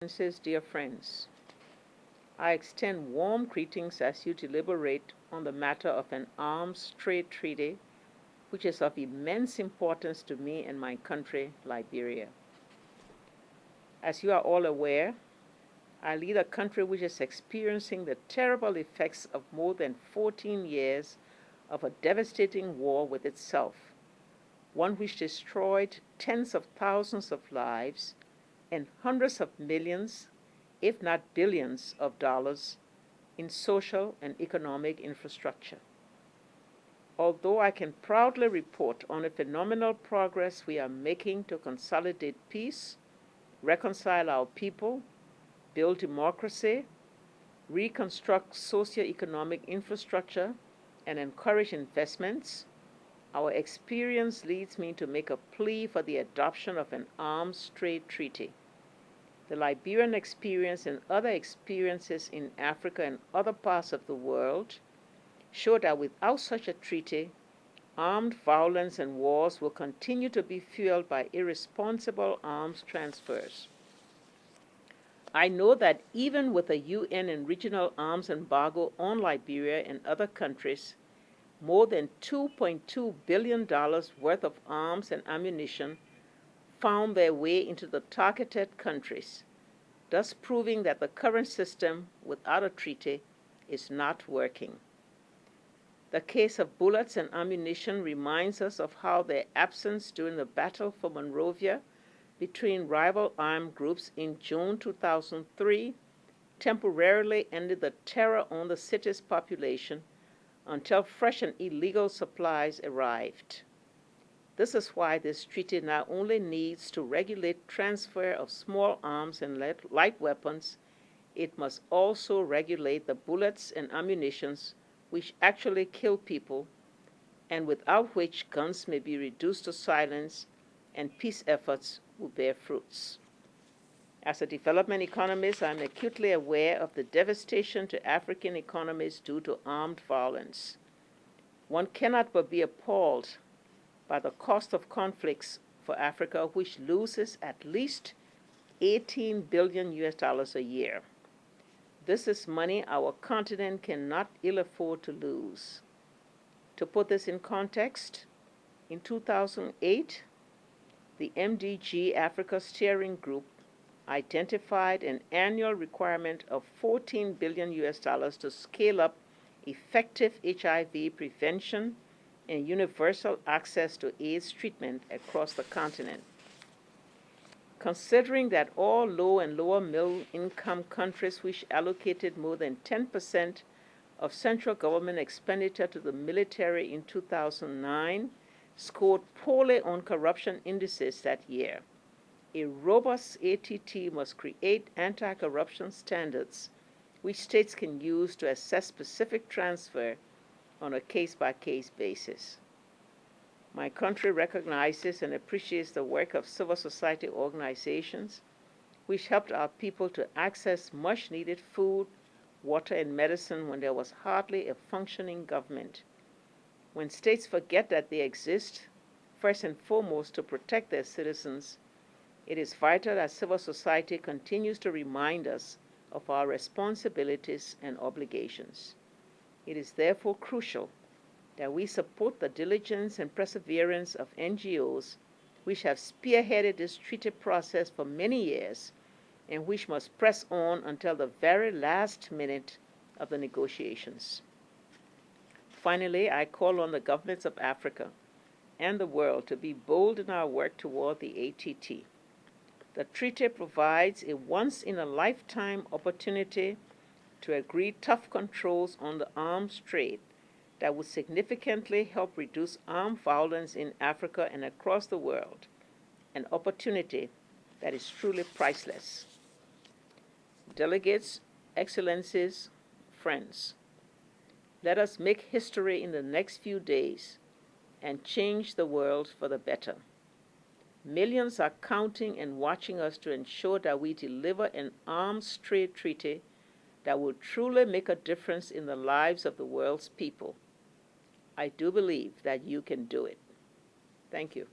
Dear friends, I extend warm greetings as you deliberate on the matter of an arms trade treaty which is of immense importance to me and my country, Liberia. As you are all aware, I lead a country which is experiencing the terrible effects of more than 14 years of a devastating war with itself, one which destroyed tens of thousands of lives and hundreds of millions, if not billions, of dollars in social and economic infrastructure. Although I can proudly report on the phenomenal progress we are making to consolidate peace, reconcile our people, build democracy, reconstruct socio-economic infrastructure, and encourage investments, our experience leads me to make a plea for the adoption of an arms trade treaty. The Liberian experience and other experiences in Africa and other parts of the world show that without such a treaty, armed violence and wars will continue to be fueled by irresponsible arms transfers. I know that even with a UN and regional arms embargo on Liberia and other countries, more than $2.2 billion worth of arms and ammunition found their way into the targeted countries, thus proving that the current system without a treaty is not working. The case of bullets and ammunition reminds us of how their absence during the battle for Monrovia between rival armed groups in June 2003 temporarily ended the terror on the city's population until fresh and illegal supplies arrived. This is why this treaty not only needs to regulate transfer of small arms and light weapons, it must also regulate the bullets and ammunitions which actually kill people, and without which guns may be reduced to silence and peace efforts will bear fruits. As a development economist, I am acutely aware of the devastation to African economies due to armed violence. One cannot but be appalled by the cost of conflicts for Africa, which loses at least $18 billion a year. This is money our continent cannot ill afford to lose. To put this in context, in 2008, the MDG Africa Steering Group identified an annual requirement of $14 billion to scale up effective HIV prevention and universal access to AIDS treatment across the continent. Considering that all low and lower middle-income countries which allocated more than 10% of central government expenditure to the military in 2009 scored poorly on corruption indices that year, a robust ATT must create anti-corruption standards which states can use to assess specific transfer on a case-by-case basis. My country recognizes and appreciates the work of civil society organizations which helped our people to access much-needed food, water, and medicine when there was hardly a functioning government. When states forget that they exist, first and foremost to protect their citizens, it is vital that civil society continues to remind us of our responsibilities and obligations. It is therefore crucial that we support the diligence and perseverance of NGOs which have spearheaded this treaty process for many years and which must press on until the very last minute of the negotiations. Finally, I call on the governments of Africa and the world to be bold in our work toward the ATT. The treaty provides a once-in-a-lifetime opportunity to agree tough controls on the arms trade that would significantly help reduce armed violence in Africa and across the world, an opportunity that is truly priceless. Delegates, Excellencies, friends, let us make history in the next few days and change the world for the better. Millions are counting and watching us to ensure that we deliver an arms trade treaty that will truly make a difference in the lives of the world's people. I do believe that you can do it. Thank you.